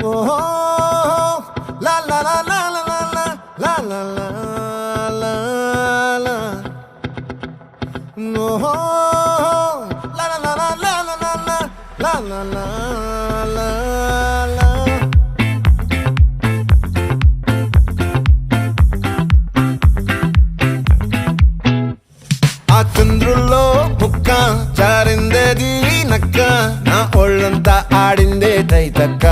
ఓహో లా లా లా లా లా లా లా లా లా లా ఓహో లా లా లా లా లా లా లా లా లా లా లా ఆ చంద్రుల్లో ముక్క జారిందేది నక్క నా ఒళ్ళంతా ఆడిందే తైతక్క